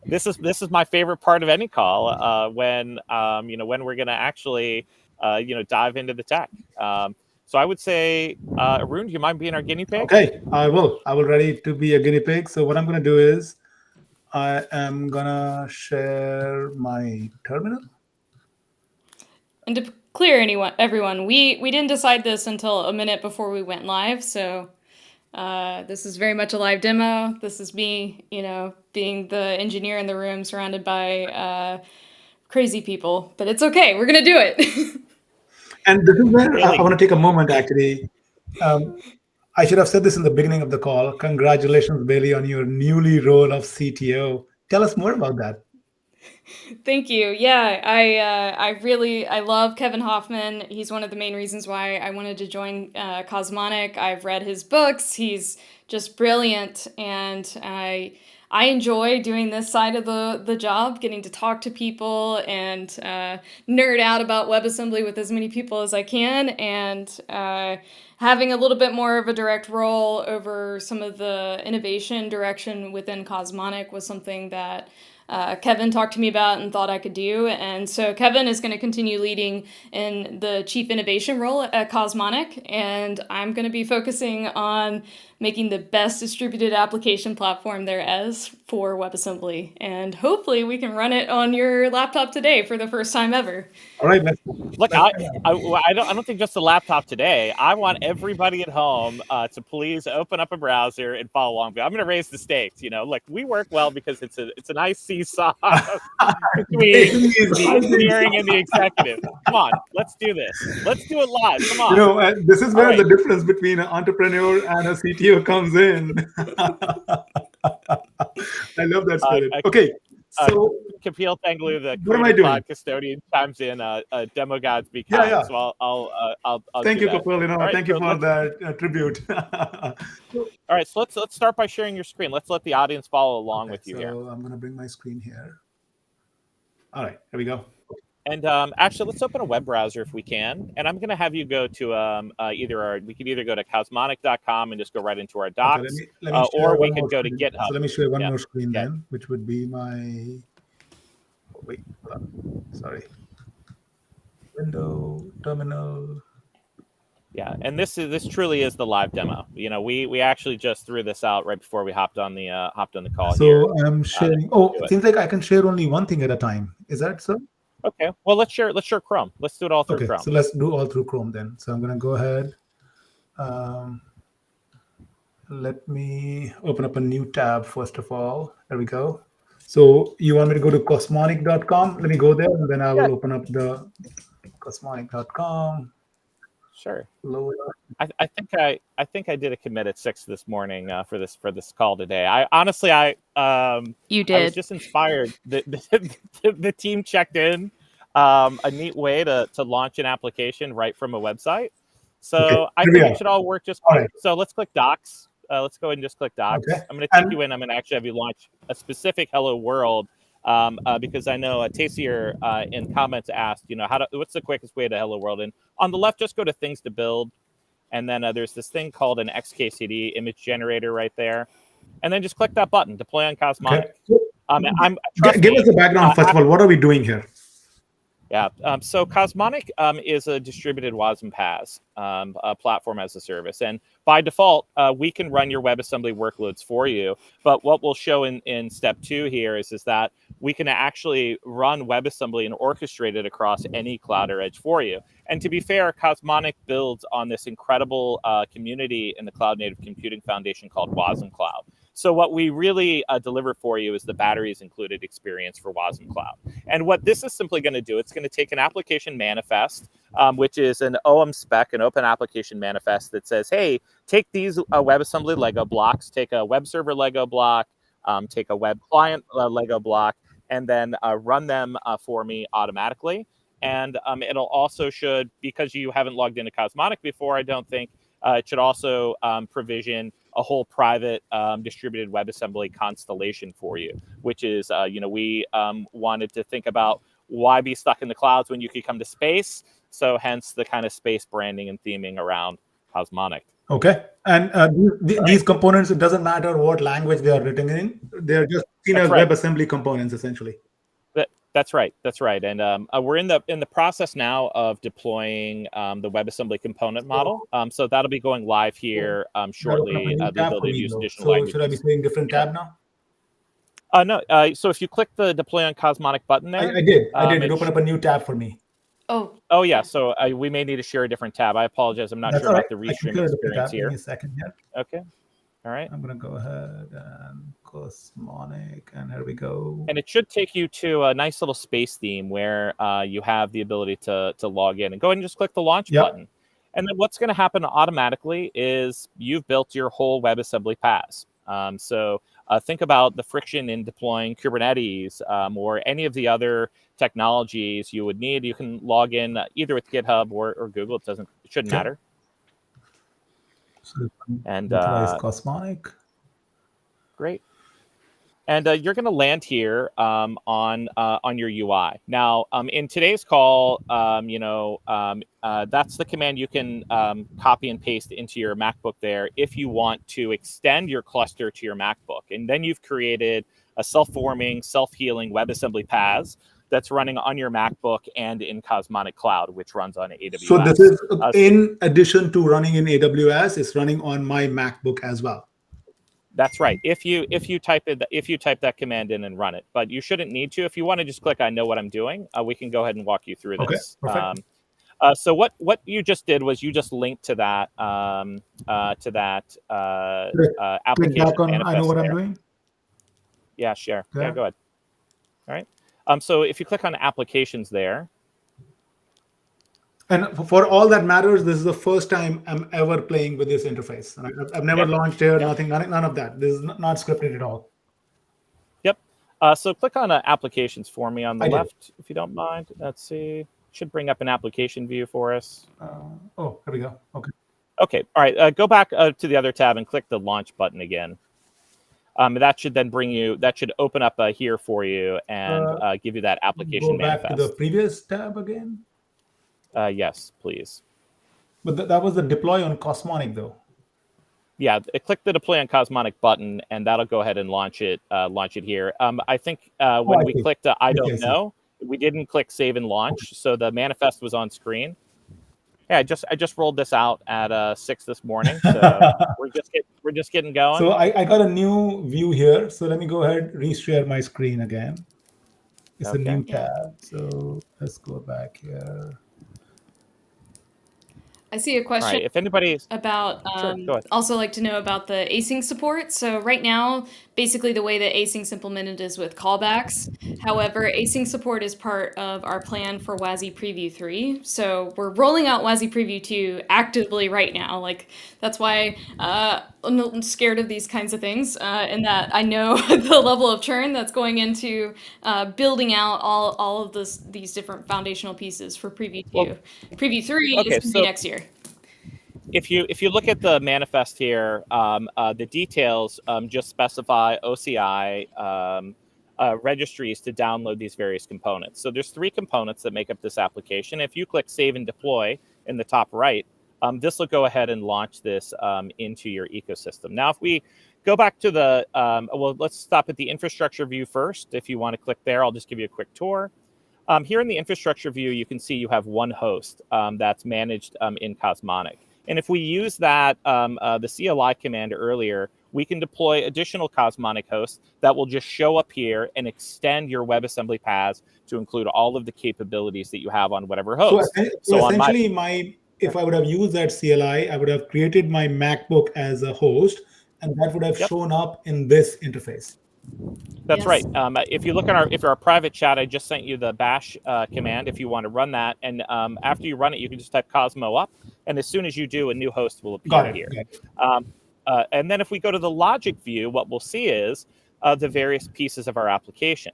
this is my favorite part of any call when we're going to actually dive into the tech. So I would say, Arun, do you mind being our guinea pig? Okay, I will. I will ready to be a guinea pig. So what I'm going to do is I am going to share my terminal. And to clear everyone, we didn't decide this until a minute before we went live, so this is very much a live demo. This is me, being the engineer in the room surrounded by crazy people. But it's okay. We're going to do it. And this is where I want to take a moment, actually. I should have said this in the beginning of the call. Congratulations, Bailey, on your newly role of CTO. Tell us more about that. Thank you. Yeah, I love Kevin Hoffman. He's one of the main reasons why I wanted to join Cosmonic. I've read his books. He's just brilliant, and I enjoy doing this side of the job, getting to talk to people and nerd out about WebAssembly with as many people as I can, and having a little bit more of a direct role over some of the innovation direction within Cosmonic was something that Kevin talked to me about and thought I could do. And so Kevin is going to continue leading in the chief innovation role at Cosmonic, and I'm going to be focusing on making the best distributed application platform there is for WebAssembly. And hopefully we can run it on your laptop today for the first time ever. All right. Look, I don't think just the laptop today. I want everybody at home to please open up a browser and follow along. I'm going to raise the stakes. Like, we work well because it's a nice seesaw between the engineering and the executive. Come on, let's do this. Let's do it live. Come on. This is where the difference between an entrepreneur and a CTO comes in. I love that spirit. Okay. So, Kapil Tanglu, the creative pod custodian, chimes in. Demo gods be kind. Yeah. So I'll thank you, Kapil. Thank you for that tribute. All right, so let's start by sharing your screen. Let's let the audience follow along with you here. So I'm going to bring my screen here. All right, here we go. And actually, let's open a web browser if we can. And I'm going to have you go to we could either go to cosmonic.com and just go right into our docs, or we could go to GitHub. So let me show you one more screen then, which would be my, window, terminal. Yeah, and this truly is the live demo. We actually just threw this out right before we hopped on the call. So I'm sharing. It seems like I can share only one thing at a time. Is that so? Okay. Well, let's share Chrome. Let's do it all through Chrome. So let's do all through Chrome then. So I'm going to go ahead. Let me open up a new tab first of all. There we go. So you want me to go to cosmonic.com? Let me go there, and then I will open up the cosmonic.com. Sure. I think I did a commit at 6 this morning for this call today. You did. I was just inspired. The team checked in a neat way to launch an application right from a website. So I think it should all work just fine. Right. So let's click Docs. Let's go ahead and just click Docs. Okay. I'm going to take you in. I'm going to actually have you launch a specific Hello World. Because I know Taysir in comments asked, what's the quickest way to Hello World? And on the left, just go to Things to Build. And then there's this thing called an XKCD image generator right there. And then just click that button, Deploy on Cosmonic. Okay. Give us a background, first of all. What are we doing here? Yeah. So Cosmonic is a distributed WASM PaaS platform as a service. And by default, we can run your WebAssembly workloads for you. But what we'll show in step 2 here is that we can actually run WebAssembly and orchestrate it across any cloud or edge for you. And to be fair, Cosmonic builds on this incredible community in the Cloud Native Computing Foundation called WASM Cloud. So what we really deliver for you is the batteries included experience for WASM Cloud. And what this is simply going to do, it's going to take an application manifest, which is an OM spec, an open application manifest that says, hey, take these WebAssembly Lego blocks, take a web server Lego block, take a web client Lego block, and then run them for me automatically. And it'll also should, because you haven't logged into Cosmonic before, I don't think, it should also provision a whole private distributed WebAssembly constellation for you, which is, we wanted to think about why be stuck in the clouds when you could come to space. So hence the kind of space branding and theming around Cosmonic. Okay. And these components, it doesn't matter what language they are written in. They're just seen That's as right. WebAssembly components, essentially. That's right. That's right. And we're in the process now of deploying the WebAssembly component model. So that'll be going live here That'll open up a shortly. new The tab for ability to me, use though. additional So should I be languages. saying different tab now? No. So if you click the deploy on Cosmonic button there, I did. It opened up a new tab for me. Oh yeah. So we may need to share a different tab. I apologize. I'm not That's sure all right. about the I can restream share a different experience tab. Give me here. a second here. Okay. All right. I'm going to go ahead and Cosmonic, and here we go. And it should take you to a nice little space theme where you have the ability to log in, and go ahead and just click the launch button. And then what's going to happen automatically is you've built your whole WebAssembly PaaS. So think about the friction in deploying Kubernetes or any of the other technologies you would need. You can log in either with GitHub or Google. It shouldn't matter. So and deploys Cosmonic. Great. And you're going to land here on your UI. Now, in today's call, that's the command you can copy and paste into your MacBook there if you want to extend your cluster to your MacBook. And then you've created a self-forming, self-healing WebAssembly PaaS that's running on your MacBook and in Cosmonic Cloud, which runs on AWS. So this is in addition to running in AWS, it's running on my MacBook as well. That's right. If you type that command in and run it, but you shouldn't need to. If you want to just click on know what I'm doing, we can go ahead and walk you through this. Okay, perfect. So what you just did was you just linked to that application manifest. I know what there. I'm doing. Yeah, share. Yeah, go ahead. All right. So if you click on applications there. And for all that matters, this is the first time I'm ever playing with this interface. I've never launched here, nothing, none of that. This is not scripted at all. Yep. So click on applications for me on the left, if you don't mind. Let's see. Should bring up an application view for us. Oh, here we go. Okay. Okay. All right. Go back to the other tab and click the launch button again. That should then that should open up here for you and give you that application manifest. Go back to the previous tab again. Yes, please. But that was the deploy on Cosmonic, though. Yeah, click the deploy on Cosmonic button, and that'll go ahead and launch it here. I think when we clicked I don't know, we didn't click save and launch, so the manifest was on screen. Yeah, I just rolled this out at 6 this morning, so we're just getting going. So I got a new view here. So let me go ahead reshare my screen again. It's a new tab. So let's go back here. I see a question if anybody's about sure, also like to know about the async support. So right now, basically the way that async implemented is with callbacks. However, async support is part of our plan for WASI Preview 3. So we're rolling out WASI Preview 2 actively right now. Like that's why I'm scared of these kinds of things, and that I know the level of churn that's going into building out all of these different foundational pieces for Preview 2. Well, Preview 3 is going to be next year. If you look at the manifest here, the details just specify OCI registries to download these various components. So there's 3 components that make up this application. If you click Save and Deploy in the top right, this will go ahead and launch this into your ecosystem. Now, if we go back to well, let's stop at the infrastructure view first. If you want to click there, I'll just give you a quick tour. Here in the infrastructure view, you can see you have one host that's managed in Cosmonic. And if we use that, the CLI command earlier, we can deploy additional Cosmonic hosts that will just show up here and extend your WebAssembly paths to include all of the capabilities that you have on whatever So, host. so So on my, essentially, if I would have used that CLI, I would have created my MacBook as a host, and that would have yep, shown up in this interface. that's right. Yes. If you look at our private chat, I just sent you the bash command if you want to run that. And after you run it, you can just type Cosmo up, and as soon as you do, a new host will appear Got it. here. Got it. And then if we go to the logic view, what we'll see is the various pieces of our application.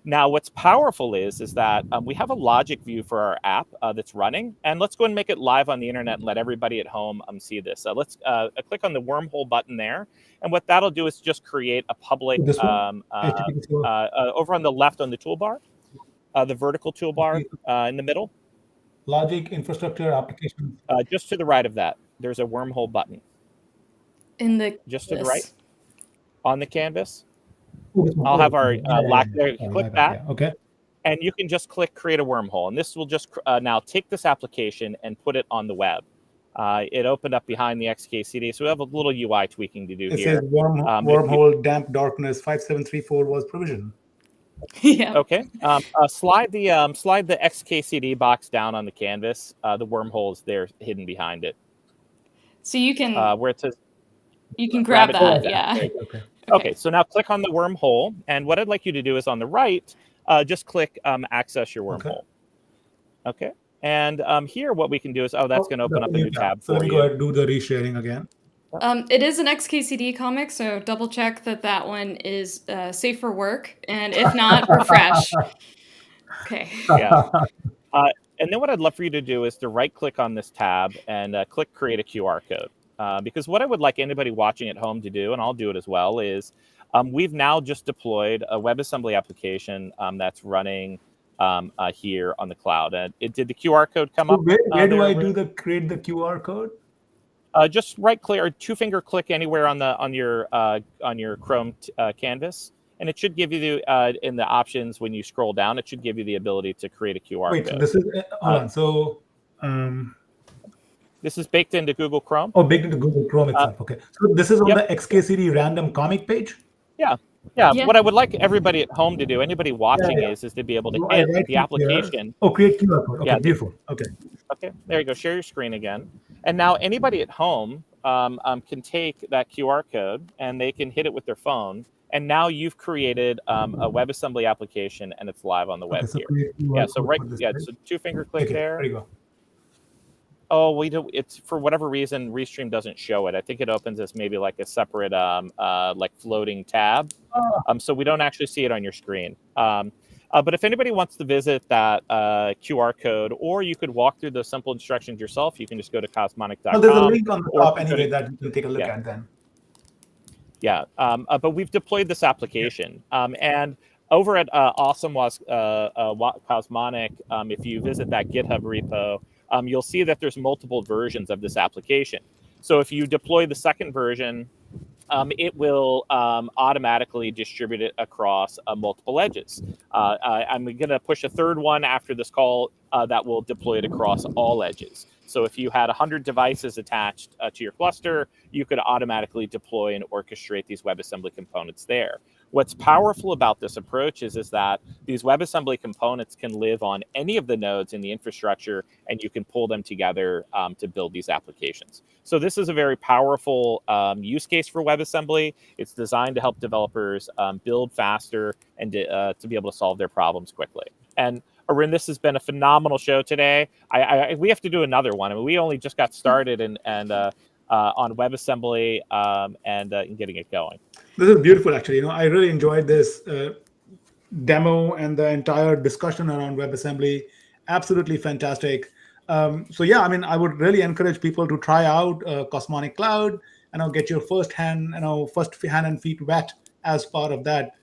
Now, what's powerful is that we have a logic view for our app that's running, and let's go and make it live on the internet and let everybody at home see this. Let's click on the wormhole button there, and what that'll do is just create a public This one, HTTP over on the left on the toolbar, the vertical toolbar in the middle. logic infrastructure applications. Just to the right of that, there's a wormhole button. In the Just to the right on the canvas. Oh, this one. I'll Oh, have our yeah, there. Sorry, Click my bad. that, Yeah. Okay. and you can just click create a wormhole, and this will just now take this application and put it on the web. It opened up behind the XKCD, so we have a little UI tweaking to do It here. says wormhole damp darkness 5734 was provisioned. Yeah. Okay. Slide the XKCD box down on the canvas. The wormhole is there, hidden behind it. So you can Where it says you can grab it that. down. Yeah. Okay. Okay. So now click on the wormhole, and what I'd like you to do is on the right, just click access your wormhole. Okay. And here, what we can do is, that's going to open up a new tab So for let me you. go ahead and do the resharing again. It is an XKCD comic, so double check that one is safe for work, and if not, refresh. Okay. Yeah. And then what I'd love for you to do is to right-click on this tab and click Create a QR code. Because what I would like anybody watching at home to do, and I'll do it as well, is we've now just deployed a WebAssembly application that's running here on the cloud. And did the QR code come up? Where do I create the QR code? Just right-click or two-finger click anywhere on your Chrome canvas. And it should give you in the options when you scroll down, it should give you the ability to create a QR Wait, code. so this is hold on. So this is baked into Google Chrome. Oh, baked into Google Chrome itself. Okay. So this is on the XKCD random comic page. Yeah. What I would like everybody at home to do, anybody watching, is to be able to hit the application. Here. Oh, create QR code. Okay, beautiful. Okay. Okay, there you go. Share your screen again. And now anybody at home can take that QR code and they can hit it with their phone. And now you've created a WebAssembly application and it's live on the web so here. Yeah, so so two-finger click there. There you go. Oh, we do. It's for whatever reason, Restream doesn't show it. I think it opens as maybe like a separate like floating tab. So we don't actually see it on your screen. But if anybody wants to visit that QR code, or you could walk through those simple instructions yourself, you can just go to cosmonic.com. Well, there's a link on the top anyway that you can take a look at then. Yeah, but we've deployed this application. And over at Awesome Cosmonic, if you visit that GitHub repo, you'll see that there's multiple versions of this application. So if you deploy the second version, it will automatically distribute it across multiple edges. I'm going to push a third one after this call that will deploy it across all edges. So if you had 100 devices attached to your cluster, you could automatically deploy and orchestrate these WebAssembly components there. What's powerful about this approach is that these WebAssembly components can live on any of the nodes in the infrastructure, and you can pull them together to build these applications. So this is a very powerful use case for WebAssembly. It's designed to help developers build faster and to be able to solve their problems quickly. And Arun, this has been a phenomenal show today. We have to do another one. I mean, we only just got started and on WebAssembly and getting it going. This is beautiful, actually. I really enjoyed this demo and the entire discussion around WebAssembly. Absolutely fantastic. So yeah, I mean, I would really encourage people to try out Cosmonic Cloud and get your first hand and feet wet as part of that.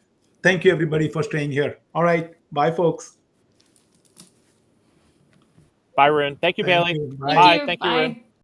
Thank you, everybody, for staying here. All right, bye, folks. Bye, Arun. Thank you, Bailey. Bye. Thank you, Arun.